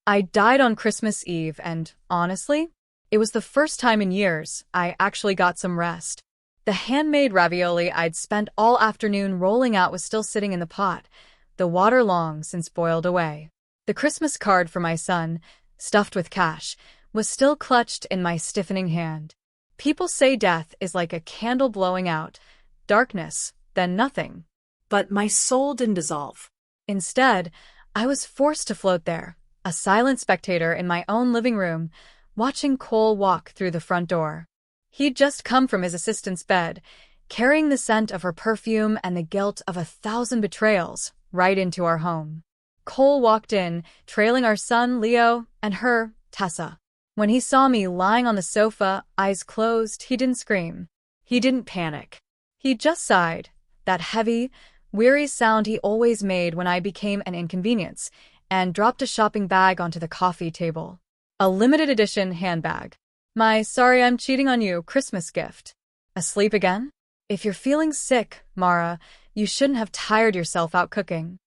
I died on Christmas Eve and, honestly, it was the first time in years I actually got some rest. The handmade ravioli I'd spent all afternoon rolling out was still sitting in the pot, the water long since boiled away. The Christmas card for my son, stuffed with cash, was still clutched in my stiffening hand. People say death is like a candle blowing out, darkness, then nothing. But my soul didn't dissolve. Instead, I was forced to float there, a silent spectator in my own living room, watching Cole walk through the front door. He'd just come from his assistant's bed, carrying the scent of her perfume and the guilt of 1,000 betrayals right into our home. Cole walked in, trailing our son, Leo, and her, Tessa. When he saw me lying on the sofa, eyes closed, he didn't scream. He didn't panic. He just sighed, that heavy, weary sound he always made when I became an inconvenience, and dropped a shopping bag onto the coffee table. A limited edition handbag. My sorry I'm cheating on you Christmas gift. Asleep again? If you're feeling sick, Mara, you shouldn't have tired yourself out cooking.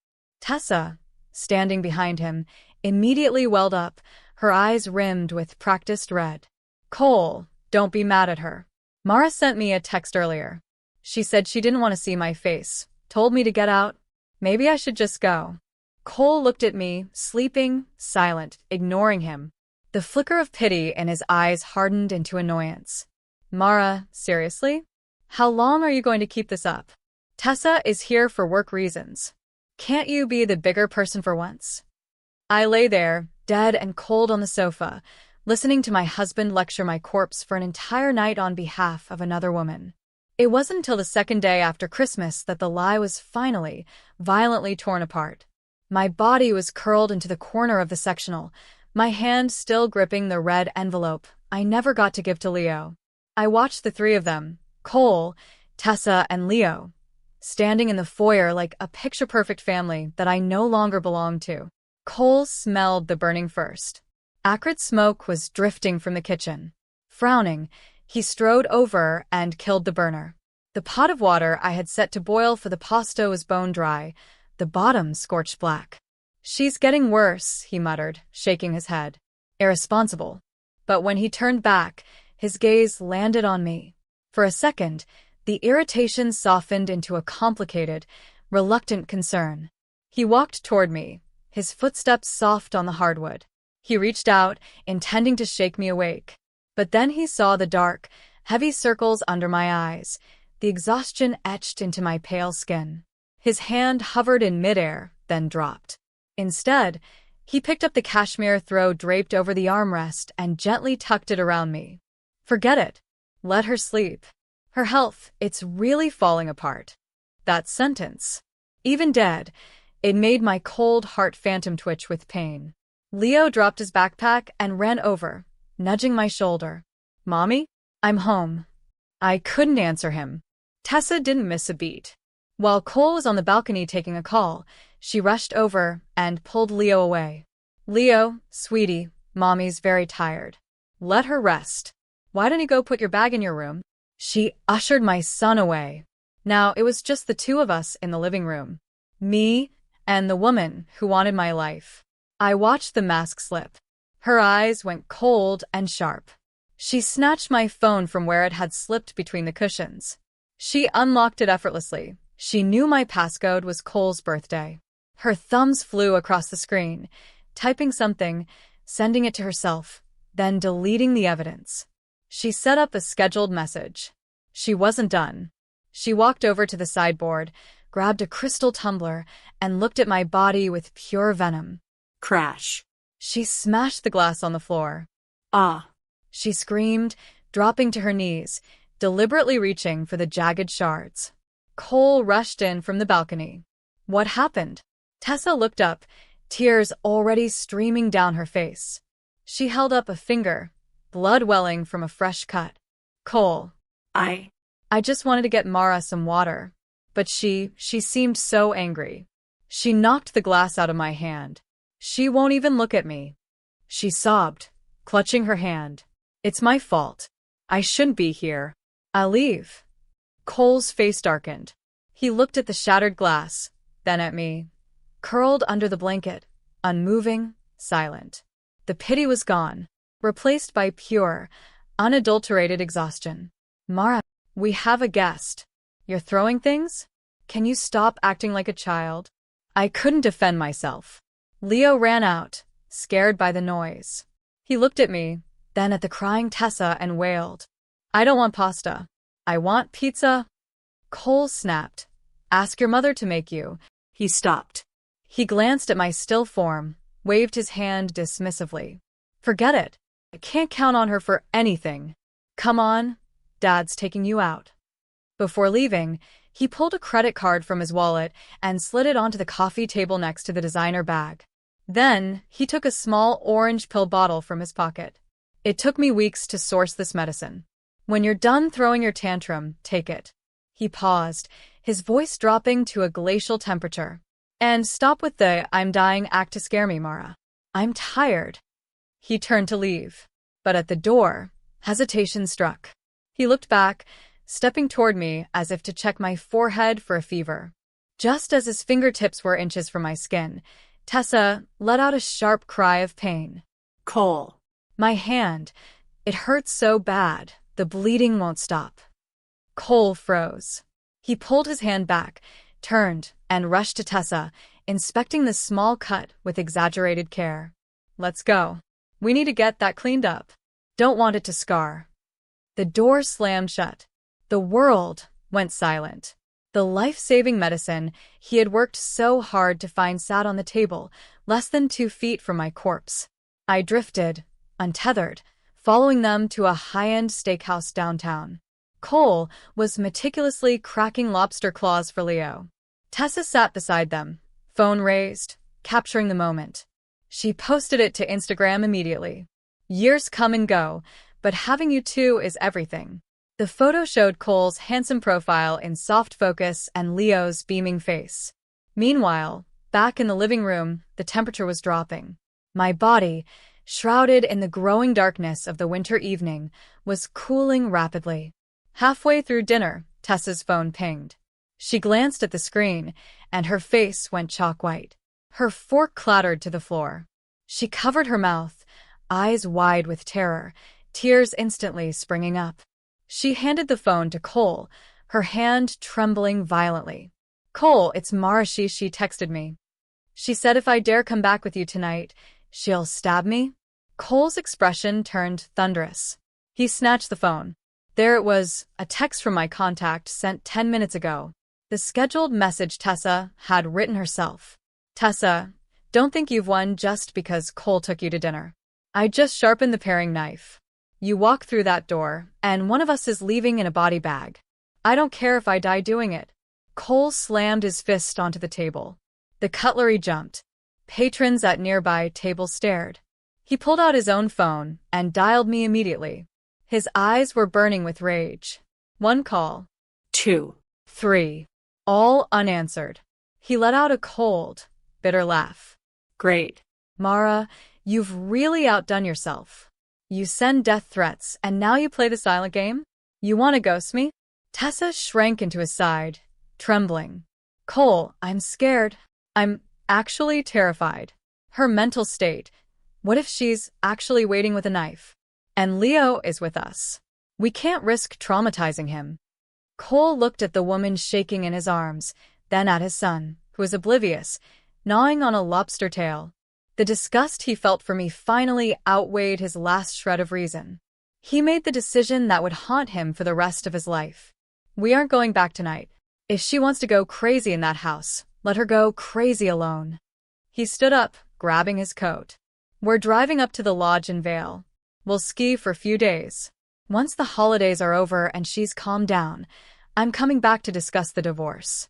Tessa, standing behind him, immediately welled up, her eyes rimmed with practiced red. Cole, don't be mad at her. Mara sent me a text earlier. She said she didn't want to see my face, told me to get out. Maybe I should just go. Cole looked at me, sleeping, silent, ignoring him. The flicker of pity in his eyes hardened into annoyance. Mara, seriously? How long are you going to keep this up? Tessa is here for work reasons. Can't you be the bigger person for once? I lay there, dead and cold on the sofa, listening to my husband lecture my corpse for an entire night on behalf of another woman. It wasn't until the second day after Christmas that the lie was finally, violently torn apart. My body was curled into the corner of the sectional, my hand still gripping the red envelope I never got to give to Leo. I watched the three of them, Cole, Tessa, and Leo, standing in the foyer like a picture-perfect family that I no longer belonged to. Cole smelled the burning first. Acrid smoke was drifting from the kitchen. Frowning, he strode over and killed the burner. The pot of water I had set to boil for the pasta was bone dry, the bottom scorched black. She's getting worse, he muttered, shaking his head. Irresponsible. But when he turned back, his gaze landed on me. For a second, the irritation softened into a complicated, reluctant concern. He walked toward me, his footsteps soft on the hardwood. He reached out, intending to shake me awake. But then he saw the dark, heavy circles under my eyes, the exhaustion etched into my pale skin. His hand hovered in midair, then dropped. Instead, he picked up the cashmere throw draped over the armrest and gently tucked it around me. Forget it. Let her sleep. Her health, it's really falling apart. That sentence. Even dead, it made my cold heart phantom twitch with pain. Leo dropped his backpack and ran over, nudging my shoulder. Mommy? I'm home. I couldn't answer him. Tessa didn't miss a beat. While Cole was on the balcony taking a call, she rushed over and pulled Leo away. Leo, sweetie, Mommy's very tired. Let her rest. Why don't you go put your bag in your room? She ushered my son away. Now it was just the two of us in the living room. Me and the woman who wanted my life. I watched the mask slip. Her eyes went cold and sharp. She snatched my phone from where it had slipped between the cushions. She unlocked it effortlessly. She knew my passcode was Cole's birthday. Her thumbs flew across the screen, typing something, sending it to herself, then deleting the evidence. She set up a scheduled message. She wasn't done. She walked over to the sideboard, grabbed a crystal tumbler, and looked at my body with pure venom. Crash. She smashed the glass on the floor. Ah. She screamed, dropping to her knees, deliberately reaching for the jagged shards. Cole rushed in from the balcony. What happened? Tessa looked up, tears already streaming down her face. She held up a finger, blood welling from a fresh cut. Cole. I just wanted to get Mara some water. But she seemed so angry. She knocked the glass out of my hand. She won't even look at me. She sobbed, clutching her hand. It's my fault. I shouldn't be here. I'll leave. Cole's face darkened. He looked at the shattered glass, then at me. Curled under the blanket, unmoving, silent. The pity was gone, replaced by pure, unadulterated exhaustion. Mara, we have a guest. You're throwing things? Can you stop acting like a child? I couldn't defend myself. Leo ran out, scared by the noise. He looked at me, then at the crying Tessa and wailed. I don't want pasta. I want pizza. Cole snapped. Ask your mother to make you. He stopped. He glanced at my still form, waved his hand dismissively. Forget it. I can't count on her for anything. Come on, Dad's taking you out. Before leaving, he pulled a credit card from his wallet and slid it onto the coffee table next to the designer bag. Then, he took a small orange pill bottle from his pocket. It took me weeks to source this medicine. When you're done throwing your tantrum, take it. He paused, his voice dropping to a glacial temperature. And stop with the I'm dying act to scare me, Mara. I'm tired. He turned to leave. But at the door, hesitation struck. He looked back, stepping toward me as if to check my forehead for a fever. Just as his fingertips were inches from my skin, Tessa let out a sharp cry of pain. Cole. My hand. It hurts so bad, the bleeding won't stop. Cole froze. He pulled his hand back, turned, and rushed to Tessa, inspecting the small cut with exaggerated care. Let's go. We need to get that cleaned up. Don't want it to scar. The door slammed shut. The world went silent. The life-saving medicine he had worked so hard to find sat on the table, less than 2 feet from my corpse. I drifted, untethered, following them to a high-end steakhouse downtown. Cole was meticulously cracking lobster claws for Leo. Tessa sat beside them, phone raised, capturing the moment. She posted it to Instagram immediately. Years come and go, but having you two is everything. The photo showed Cole's handsome profile in soft focus and Leo's beaming face. Meanwhile, back in the living room, the temperature was dropping. My body, shrouded in the growing darkness of the winter evening, was cooling rapidly. Halfway through dinner, Tessa's phone pinged. She glanced at the screen, and her face went chalk white. Her fork clattered to the floor. She covered her mouth, eyes wide with terror, tears instantly springing up. She handed the phone to Cole, her hand trembling violently. Cole, it's Mara. She texted me. She said if I dare come back with you tonight, she'll stab me. Cole's expression turned thunderous. He snatched the phone. There it was, a text from my contact sent 10 minutes ago. The scheduled message Tessa had written herself. Tessa, don't think you've won just because Cole took you to dinner. I just sharpened the paring knife. You walk through that door, and one of us is leaving in a body bag. I don't care if I die doing it. Cole slammed his fist onto the table. The cutlery jumped. Patrons at nearby tables stared. He pulled out his own phone and dialed me immediately. His eyes were burning with rage. 1 call. 2. 3. All unanswered. He let out a cold, bitter laugh. Great. Mara, you've really outdone yourself. You send death threats, and now you play the silent game? You want to ghost me? Tessa shrank into his side, trembling. Cole, I'm scared. I'm actually terrified. Her mental state. What if she's actually waiting with a knife? And Leo is with us. We can't risk traumatizing him. Cole looked at the woman shaking in his arms, then at his son, who was oblivious, gnawing on a lobster tail. The disgust he felt for me finally outweighed his last shred of reason. He made the decision that would haunt him for the rest of his life. We aren't going back tonight. If she wants to go crazy in that house, let her go crazy alone. He stood up, grabbing his coat. We're driving up to the lodge in Vale. We'll ski for a few days. Once the holidays are over and she's calmed down, I'm coming back to discuss the divorce.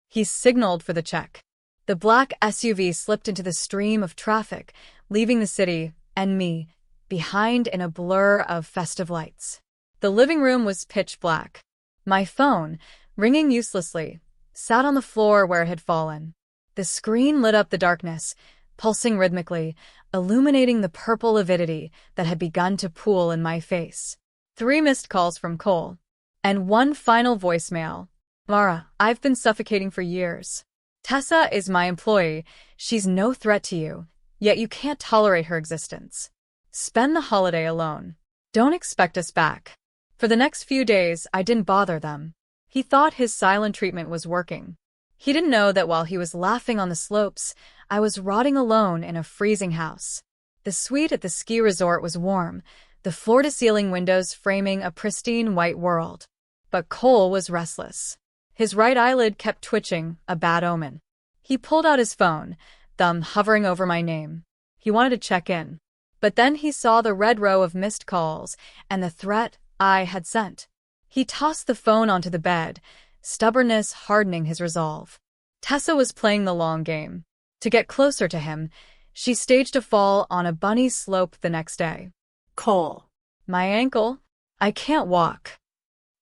He signaled for the check. The black SUV slipped into the stream of traffic, leaving the city, and me, behind in a blur of festive lights. The living room was pitch black. My phone, ringing uselessly, sat on the floor where it had fallen. The screen lit up the darkness, pulsing rhythmically, illuminating the purple avidity that had begun to pool in my face. 3 missed calls from Cole. And 1 final voicemail. Mara, I've been suffocating for years. Tessa is my employee. She's no threat to you. yet you can't tolerate her existence. Spend the holiday alone. Don't expect us back. For the next few days, I didn't bother them. He thought his silent treatment was working. He didn't know that while he was laughing on the slopes, I was rotting alone in a freezing house. The suite at the ski resort was warm, the floor-to-ceiling windows framing a pristine white world. But Cole was restless. His right eyelid kept twitching, a bad omen. He pulled out his phone, thumb hovering over my name. He wanted to check in. But then he saw the red row of missed calls and the threat I had sent. He tossed the phone onto the bed, stubbornness hardening his resolve. Tessa was playing the long game. To get closer to him, she staged a fall on a bunny slope the next day. Cole. My ankle? I can't walk.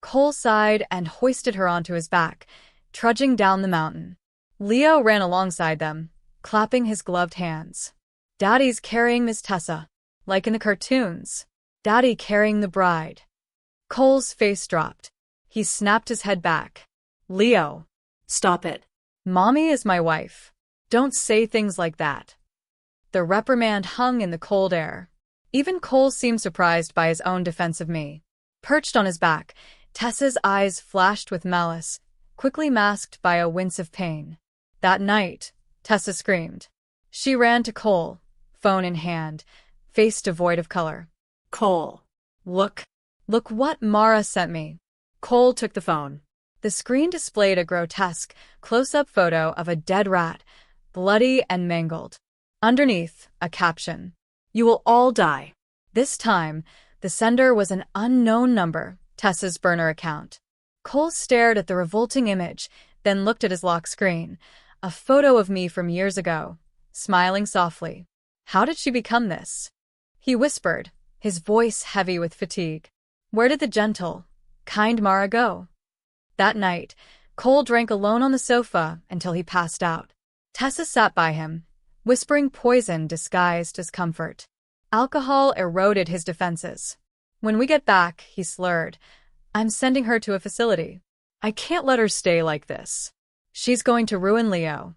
Cole sighed and hoisted her onto his back, trudging down the mountain. Leo ran alongside them, clapping his gloved hands. Daddy's carrying Miss Tessa, like in the cartoons. Daddy carrying the bride. Cole's face dropped. He snapped his head back. Leo. Stop it. Mommy is my wife. Don't say things like that. The reprimand hung in the cold air. Even Cole seemed surprised by his own defense of me. Perched on his back, Tessa's eyes flashed with malice, quickly masked by a wince of pain. That night, Tessa screamed. She ran to Cole, phone in hand, face devoid of color. Cole. Look what Mara sent me. Cole took the phone. The screen displayed a grotesque, close-up photo of a dead rat, bloody and mangled. Underneath, a caption. You will all die. This time, the sender was an unknown number, Tessa's burner account. Cole stared at the revolting image, then looked at his lock screen, a photo of me from years ago, smiling softly. How did she become this? He whispered, his voice heavy with fatigue. Where did the gentle, kind Mara go? That night, Cole drank alone on the sofa until he passed out. Tessa sat by him, whispering poison disguised as comfort. Alcohol eroded his defenses. When we get back, he slurred, I'm sending her to a facility. I can't let her stay like this. She's going to ruin Leo.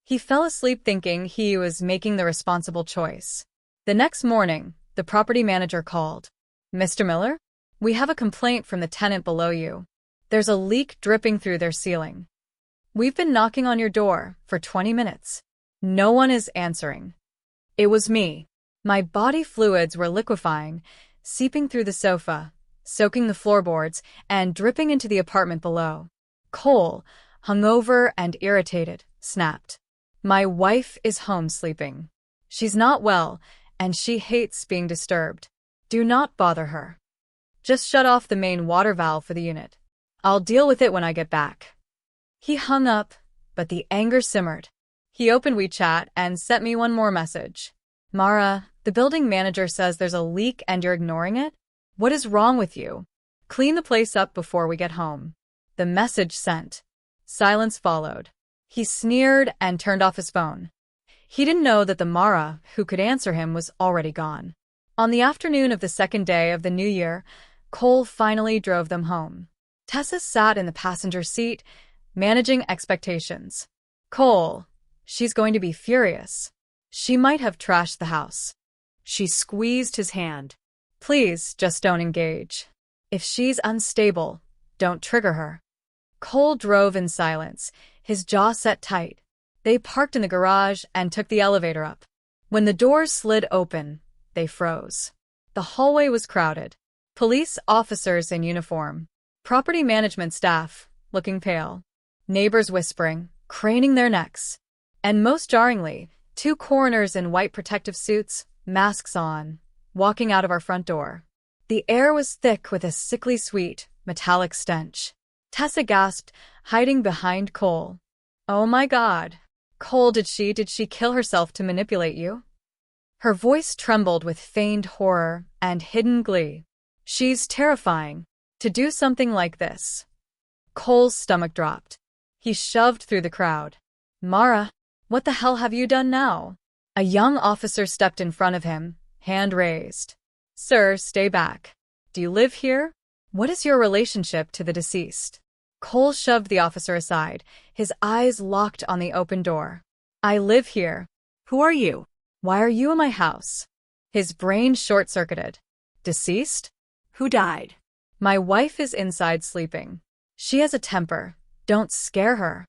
He fell asleep thinking he was making the responsible choice. The next morning, the property manager called. Mr. Miller? We have a complaint from the tenant below you. There's a leak dripping through their ceiling. We've been knocking on your door for 20 minutes. No one is answering. It was me. My body fluids were liquefying, seeping through the sofa, soaking the floorboards, and dripping into the apartment below. Cole, hungover and irritated, snapped. My wife is home sleeping. She's not well, and she hates being disturbed. Do not bother her. Just shut off the main water valve for the unit. I'll deal with it when I get back. He hung up, but the anger simmered. He opened WeChat and sent me one more message. Mara, the building manager says there's a leak and you're ignoring it? What is wrong with you? Clean the place up before we get home. The message sent. Silence followed. He sneered and turned off his phone. He didn't know that the Mara who could answer him was already gone. On the afternoon of the second day of the new year, Cole finally drove them home. Tessa sat in the passenger seat, managing expectations. Cole, she's going to be furious. She might have trashed the house. She squeezed his hand. Please, just don't engage. If she's unstable, don't trigger her. Cole drove in silence, his jaw set tight. They parked in the garage and took the elevator up. When the doors slid open, they froze. The hallway was crowded. Police officers in uniform. Property management staff, looking pale. Neighbors whispering, craning their necks. And most jarringly, two coroners in white protective suits, masks on, walking out of our front door. The air was thick with a sickly sweet, metallic stench. Tessa gasped, hiding behind Cole. Oh my God. Cole, did she kill herself to manipulate you? Her voice trembled with feigned horror and hidden glee. She's terrifying. To do something like this. Cole's stomach dropped. He shoved through the crowd. Mara, what the hell have you done now? A young officer stepped in front of him, hand raised. Sir, stay back. Do you live here? What is your relationship to the deceased? Cole shoved the officer aside, his eyes locked on the open door. I live here. Who are you? Why are you in my house? His brain short-circuited. Deceased? Who died? My wife is inside sleeping. She has a temper. Don't scare her.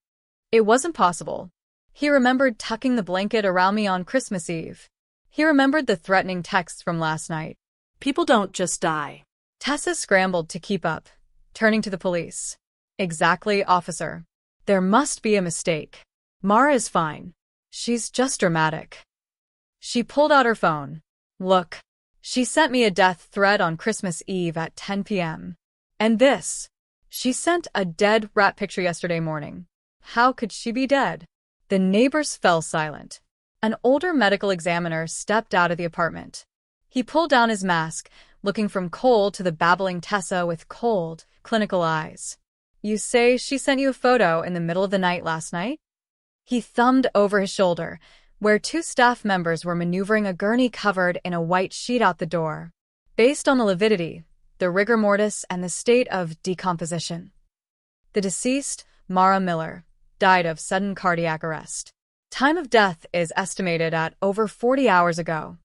It wasn't possible. He remembered tucking the blanket around me on Christmas Eve. He remembered the threatening texts from last night. People don't just die. Tessa scrambled to keep up, turning to the police. Exactly, officer. There must be a mistake. Mara is fine. She's just dramatic. She pulled out her phone. Look. She sent me a death threat on Christmas Eve at 10 p.m. And this. She sent a dead rat picture yesterday morning. How could she be dead? The neighbors fell silent. An older medical examiner stepped out of the apartment. He pulled down his mask, looking from Cole to the babbling Tessa with cold, clinical eyes. You say she sent you a photo in the middle of the night last night? He thumbed over his shoulder, where two staff members were maneuvering a gurney covered in a white sheet out the door. Based on the lividity, the rigor mortis, and the state of decomposition, the deceased, Mara Miller, died of sudden cardiac arrest. Time of death is estimated at over 40 hours ago.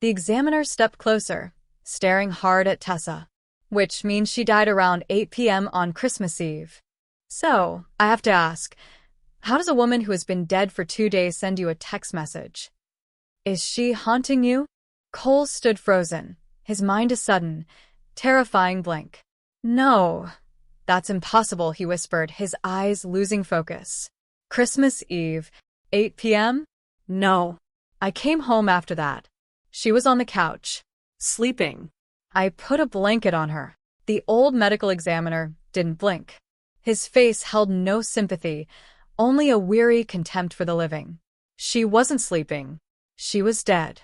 The examiner stepped closer, staring hard at Tessa, which means she died around 8 p.m. on Christmas Eve. So, I have to ask, how does a woman who has been dead for 2 days send you a text message? Is she haunting you? Cole stood frozen, his mind a sudden, terrifying blank. No, that's impossible, he whispered, his eyes losing focus. Christmas Eve, 8 p.m.? No. I came home after that. She was on the couch, Sleeping. I put a blanket on her. The old medical examiner didn't blink. His face held no sympathy, only a weary contempt for the living. She wasn't sleeping. She was dead.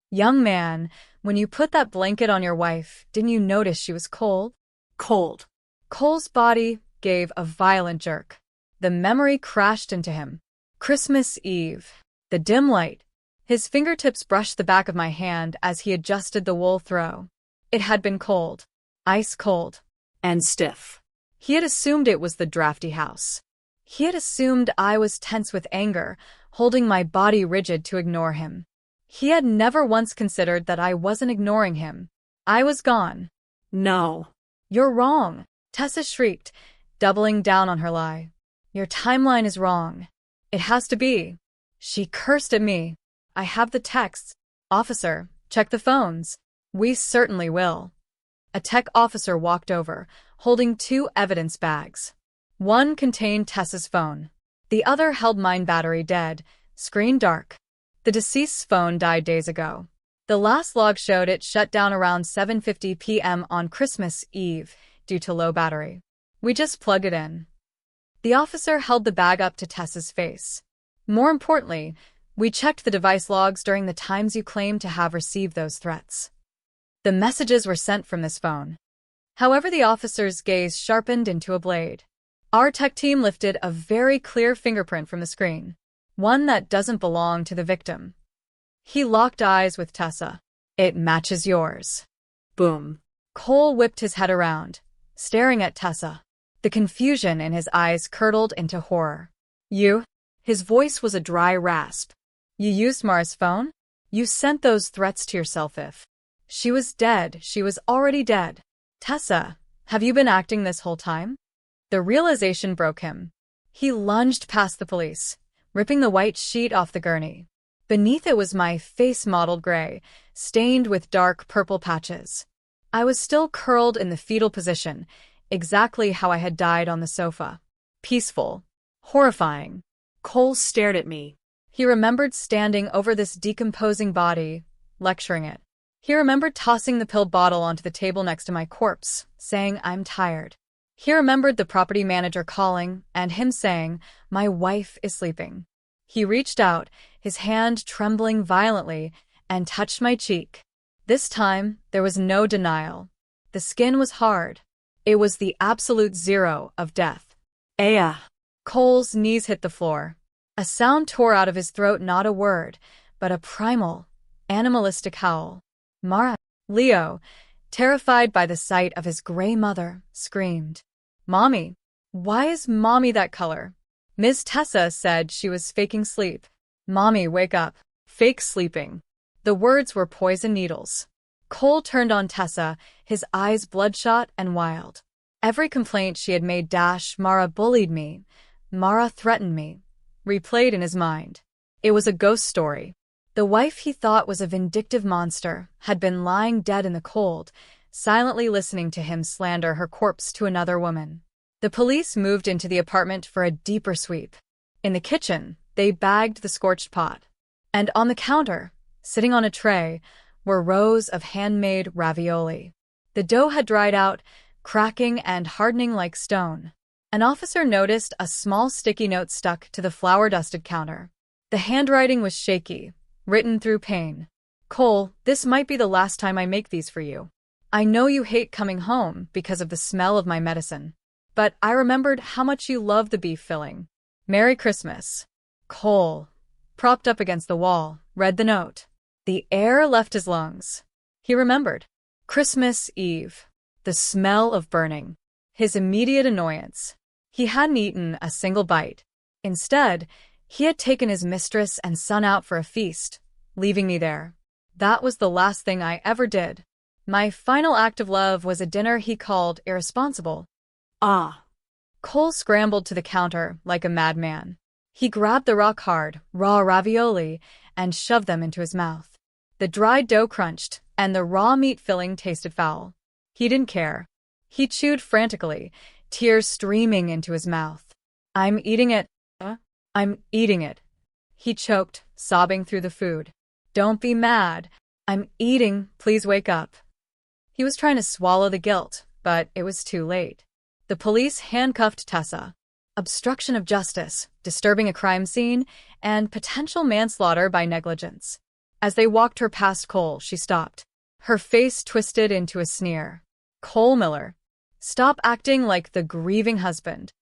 Young man, when you put that blanket on your wife, didn't you notice she was cold? Cold. Cole's body gave a violent jerk. The memory crashed into him. Christmas Eve. The dim light. His fingertips brushed the back of my hand as he adjusted the wool throw. It had been cold. Ice cold. And stiff. He had assumed it was the drafty house. He had assumed I was tense with anger, holding my body rigid to ignore him. He had never once considered that I wasn't ignoring him. I was gone. No. You're wrong, Tessa shrieked, doubling down on her lie. Your timeline is wrong. It has to be. She cursed at me. I have the texts. Officer, check the phones. We certainly will. A tech officer walked over, holding 2 evidence bags. One contained Tessa's phone. The other held mine, battery dead, screen dark. The deceased's phone died days ago. The last log showed it shut down around 7:50 p.m. on Christmas Eve due to low battery. We just plugged it in. The officer held the bag up to Tessa's face. More importantly, we checked the device logs during the times you claim to have received those threats. The messages were sent from this phone. However, the officer's gaze sharpened into a blade. Our tech team lifted a very clear fingerprint from the screen, one that doesn't belong to the victim. He locked eyes with Tessa. It matches yours. Boom. Cole whipped his head around, staring at Tessa. The confusion in his eyes curdled into horror. You? His voice was a dry rasp. You used Mara's phone? You sent those threats to yourself if she was dead. She was already dead. Tessa, have you been acting this whole time? The realization broke him. He lunged past the police, ripping the white sheet off the gurney. Beneath it was my face, mottled gray, stained with dark purple patches. I was still curled in the fetal position, exactly how I had died on the sofa. Peaceful. Horrifying. Cole stared at me. He remembered standing over this decomposing body, lecturing it. He remembered tossing the pill bottle onto the table next to my corpse, saying, I'm tired. He remembered the property manager calling, and him saying, my wife is sleeping. He reached out, his hand trembling violently, and touched my cheek. This time, there was no denial. The skin was hard. It was the absolute zero of death. Aya. Cole's knees hit the floor. A sound tore out of his throat, not a word, but a primal, animalistic howl. Mara. Leo, terrified by the sight of his gray mother, screamed. Mommy. Why is Mommy that color? Miss Tessa said she was faking sleep. Mommy, wake up. Fake sleeping. The words were poison needles. Cole turned on Tessa, his eyes bloodshot and wild. Every complaint she had made Mara bullied me, Mara threatened me, replayed in his mind. It was a ghost story. The wife he thought was a vindictive monster had been lying dead in the cold, silently listening to him slander her corpse to another woman. The police moved into the apartment for a deeper sweep. In the kitchen, they bagged the scorched pot. And on the counter, sitting on a tray, were rows of handmade ravioli. The dough had dried out, cracking and hardening like stone. An officer noticed a small sticky note stuck to the flour-dusted counter. The handwriting was shaky, written through pain. Cole, this might be the last time I make these for you. I know you hate coming home because of the smell of my medicine. But I remembered how much you love the beef filling. Merry Christmas. Cole, propped up against the wall, read the note. The air left his lungs. He remembered. Christmas Eve. The smell of burning. His immediate annoyance. He hadn't eaten a single bite. Instead, he had taken his mistress and son out for a feast, leaving me there. That was the last thing I ever did. My final act of love was a dinner he called irresponsible. Ah. Cole scrambled to the counter like a madman. He grabbed the rock-hard, raw ravioli and shoved them into his mouth. The dried dough crunched, and the raw meat filling tasted foul. He didn't care. He chewed frantically, tears streaming into his mouth. I'm eating it. I'm eating it. He choked, sobbing through the food. Don't be mad. I'm eating. Please wake up. He was trying to swallow the guilt, but it was too late. The police handcuffed Tessa. Obstruction of justice, disturbing a crime scene, and potential manslaughter by negligence. As they walked her past Cole, she stopped. Her face twisted into a sneer. Cole Miller. Stop acting like the grieving husband.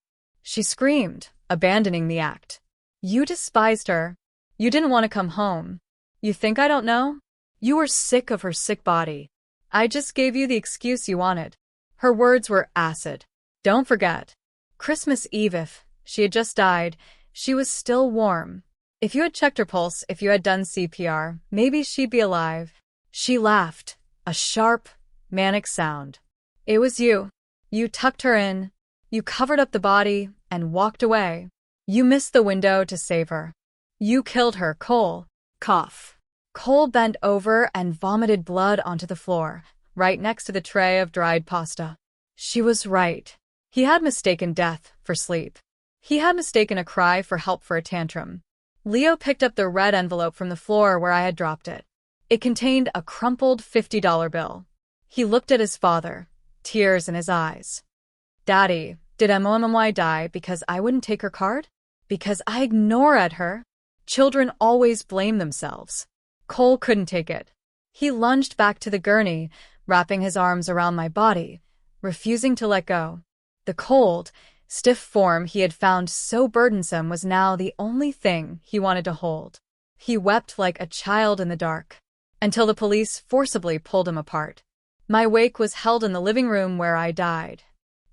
She screamed, abandoning the act. You despised her. You didn't want to come home. You think I don't know? You were sick of her sick body. I just gave you the excuse you wanted. Her words were acid. Don't forget. Christmas Eve, if she had just died, she was still warm. If you had checked her pulse, if you had done CPR, maybe she'd be alive. She laughed, a sharp, manic sound. It was you. You tucked her in. You covered up the body and walked away. You missed the window to save her. You killed her, Cole. Cough. Cole bent over and vomited blood onto the floor, right next to the tray of dried pasta. She was right. He had mistaken death for sleep. He had mistaken a cry for help for a tantrum. Leo picked up the red envelope from the floor where I had dropped it. It contained a crumpled $50 bill. He looked at his father, tears in his eyes. Daddy, did MOMY die because I wouldn't take her card? Because I ignored her? Children always blame themselves. Cole couldn't take it. He lunged back to the gurney, wrapping his arms around my body, refusing to let go. The cold, stiff form he had found so burdensome was now the only thing he wanted to hold. He wept like a child in the dark, until the police forcibly pulled him apart. My wake was held in the living room where I died.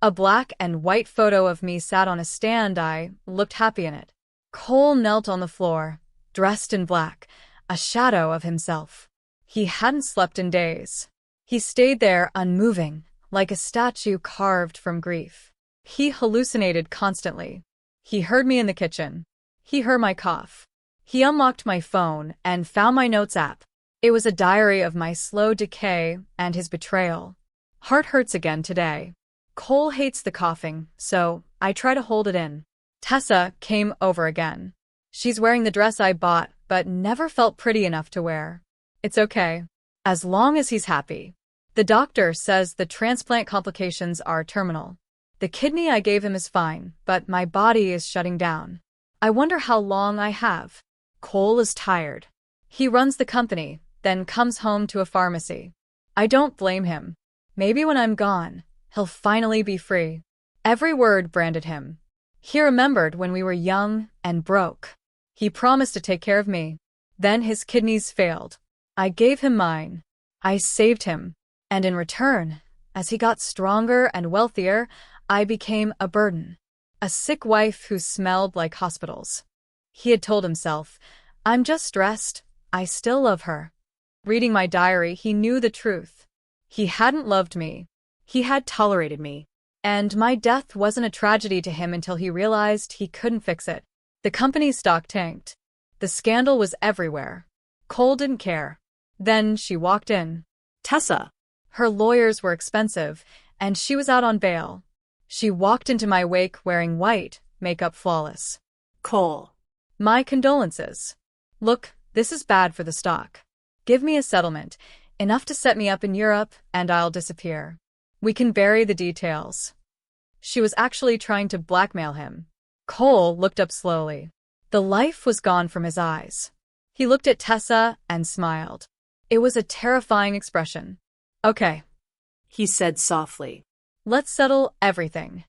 A black and white photo of me sat on a stand. I looked happy in it. Cole knelt on the floor, dressed in black, a shadow of himself. He hadn't slept in days. He stayed there unmoving, like a statue carved from grief. He hallucinated constantly. He heard me in the kitchen. He heard my cough. He unlocked my phone and found my notes app. It was a diary of my slow decay and his betrayal. Heart hurts again today. Cole hates the coughing, so I try to hold it in. Tessa came over again. She's wearing the dress I bought, but never felt pretty enough to wear. It's okay. As long as he's happy. The doctor says the transplant complications are terminal. The kidney I gave him is fine, but my body is shutting down. I wonder how long I have. Cole is tired. He runs the company, then comes home to a pharmacy. I don't blame him. Maybe when I'm gone, he'll finally be free. Every word branded him. He remembered when we were young and broke. He promised to take care of me. Then his kidneys failed. I gave him mine. I saved him. And in return, as he got stronger and wealthier, I became a burden. A sick wife who smelled like hospitals. He had told himself, I'm just stressed, I still love her. Reading my diary, he knew the truth. He hadn't loved me. He had tolerated me. And my death wasn't a tragedy to him until he realized he couldn't fix it. The company's stock tanked. The scandal was everywhere. Cole didn't care. Then she walked in. Tessa. Her lawyers were expensive, and she was out on bail. She walked into my wake wearing white, makeup flawless. Cole. My condolences. Look, this is bad for the stock. Give me a settlement, enough to set me up in Europe, and I'll disappear. We can bury the details. She was actually trying to blackmail him. Cole looked up slowly. The life was gone from his eyes. He looked at Tessa and smiled. It was a terrifying expression. Okay, He said softly. let's settle everything.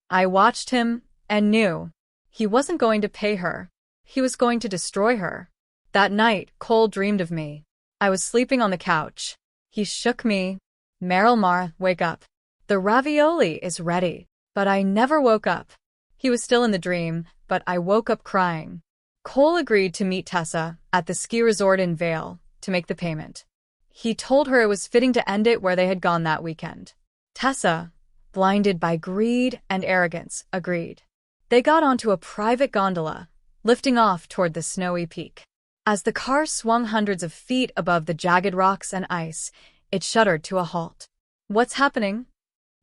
I watched him and knew. He wasn't going to pay her. He was going to destroy her. That night, Cole dreamed of me. I was sleeping on the couch. He shook me. Mar, wake up. The ravioli is ready. But I never woke up. He was still in the dream, but I woke up crying. Cole agreed to meet Tessa at the ski resort in Vale to make the payment. He told her it was fitting to end it where they had gone that weekend. Tessa, blinded by greed and arrogance, agreed. They got onto a private gondola, lifting off toward the snowy peak. As the car swung hundreds of feet above the jagged rocks and ice, it shuddered to a halt. What's happening?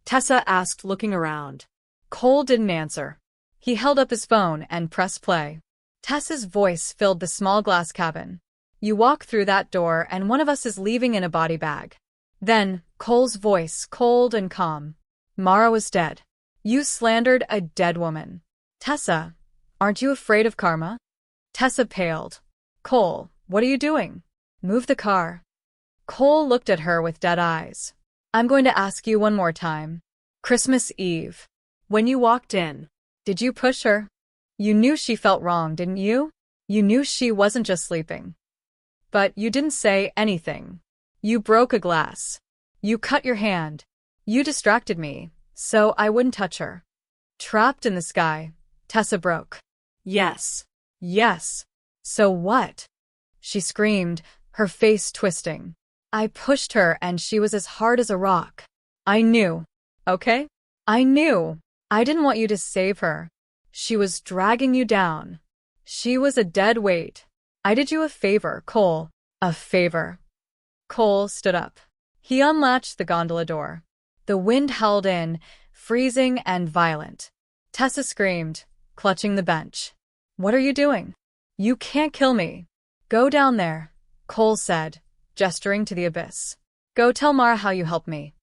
Tessa asked, looking around. Cole didn't answer. He held up his phone and pressed play. Tessa's voice filled the small glass cabin. You walk through that door and one of us is leaving in a body bag. Then, Cole's voice, cold and calm. Mara was dead. You slandered a dead woman. Tessa, aren't you afraid of karma? Tessa paled. Cole, what are you doing? Move the car. Cole looked at her with dead eyes. I'm going to ask you one more time. Christmas Eve. When you walked in, did you push her? You knew she felt wrong, didn't you? You knew she wasn't just sleeping. But you didn't say anything. You broke a glass. You cut your hand. You distracted me, so I wouldn't touch her. Trapped in the sky, Tessa broke. Yes. Yes. So what? She screamed, her face twisting. I pushed her and she was as hard as a rock. I knew. Okay? I knew. I didn't want you to save her. She was dragging you down. She was a dead weight. I did you a favor, Cole. A favor. Cole stood up. He unlatched the gondola door. The wind held in, freezing and violent. Tessa screamed, clutching the bench. What are you doing? You can't kill me. Go down there, Cole said, gesturing to the abyss. Go tell Mara how you helped me.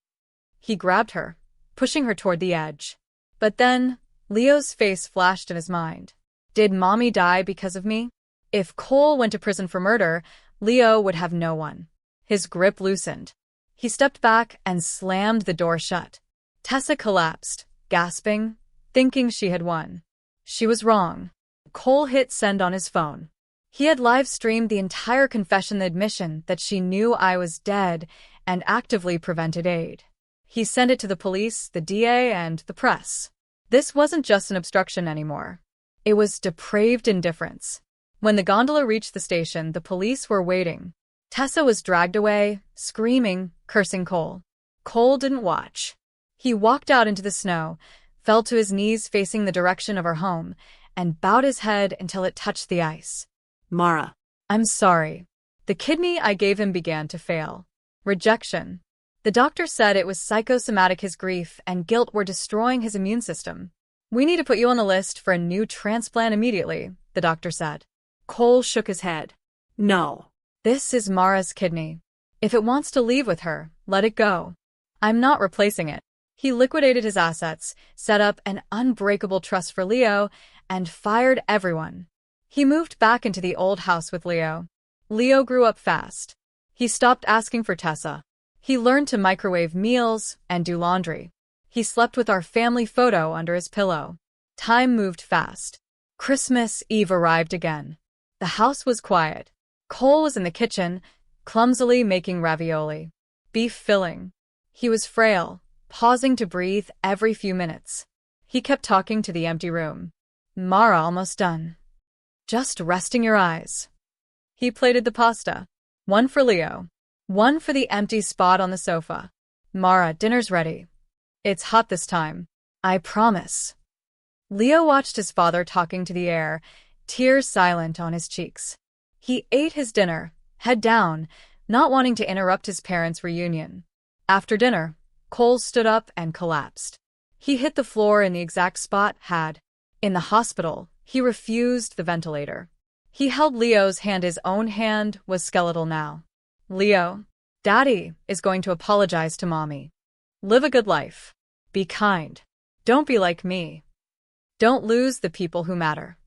He grabbed her, pushing her toward the edge. But then, Leo's face flashed in his mind. Did Mommy die because of me? If Cole went to prison for murder, Leo would have no one. His grip loosened. He stepped back and slammed the door shut. Tessa collapsed, gasping, thinking she had won. She was wrong. Cole hit send on his phone. He had live-streamed the entire confession, the admission that she knew I was dead and actively prevented aid. He sent it to the police, the DA, and the press. This wasn't just an obstruction anymore. It was depraved indifference. When the gondola reached the station, the police were waiting. Tessa was dragged away, screaming, cursing Cole. Cole didn't watch. He walked out into the snow, fell to his knees facing the direction of her home, and bowed his head until it touched the ice. Mara. I'm sorry. The kidney I gave him began to fail. Rejection. The doctor said it was psychosomatic. His grief and guilt were destroying his immune system. We need to put you on the list for a new transplant immediately, the doctor said. Cole shook his head. No. This is Mara's kidney. If it wants to leave with her, let it go. I'm not replacing it. He liquidated his assets, set up an unbreakable trust for Leo, and fired everyone. He moved back into the old house with Leo. Leo grew up fast. He stopped asking for Tessa. He learned to microwave meals and do laundry. He slept with our family photo under his pillow. Time moved fast. Christmas Eve arrived again. The house was quiet. Cole was in the kitchen, clumsily making ravioli. Beef filling. He was frail, pausing to breathe every few minutes. He kept talking to the empty room. Mara, almost done. Just resting your eyes. He plated the pasta. One for Leo. One for the empty spot on the sofa. Mara, dinner's ready. It's hot this time. I promise. Leo watched his father talking to the air, tears silent on his cheeks. He ate his dinner, head down, not wanting to interrupt his parents' reunion. After dinner, Cole stood up and collapsed. He hit the floor in the exact spot had. In the hospital, he refused the ventilator. He held Leo's hand. His own hand was skeletal now. Leo, Daddy is going to apologize to Mommy. Live a good life. Be kind. Don't be like me. Don't lose the people who matter.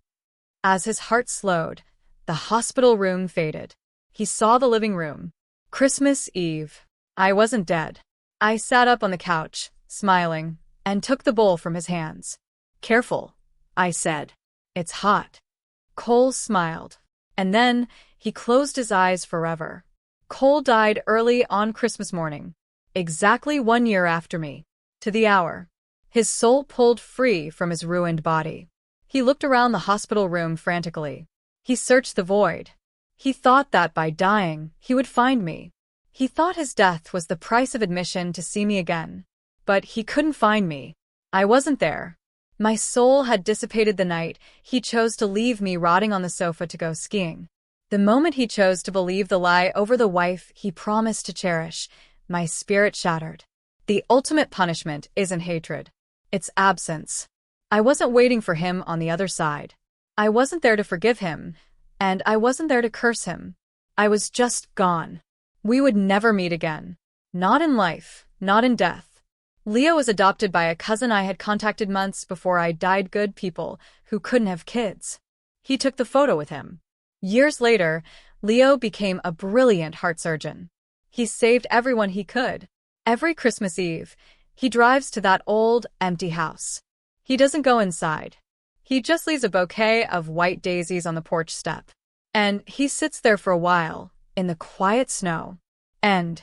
As his heart slowed, the hospital room faded. He saw the living room. Christmas Eve. I wasn't dead. I sat up on the couch, smiling, and took the bowl from his hands. Careful, I said. It's hot. Cole smiled. And then he closed his eyes forever. Cole died early on Christmas morning, exactly 1 year after me, to the hour. His soul pulled free from his ruined body. He looked around the hospital room frantically. He searched the void. He thought that by dying, he would find me. He thought his death was the price of admission to see me again. But he couldn't find me. I wasn't there. My soul had dissipated the night he chose to leave me rotting on the sofa to go skiing. The moment he chose to believe the lie over the wife he promised to cherish, my spirit shattered. The ultimate punishment isn't hatred. It's absence. I wasn't waiting for him on the other side. I wasn't there to forgive him, and I wasn't there to curse him. I was just gone. We would never meet again. Not in life, not in death. Leo was adopted by a cousin I had contacted months before I died. Good people who couldn't have kids. He took the photo with him. Years later, Leo became a brilliant heart surgeon. He saved everyone he could. Every Christmas Eve, he drives to that old, empty house. He doesn't go inside. He just leaves a bouquet of white daisies on the porch step. And he sits there for a while, in the quiet snow. And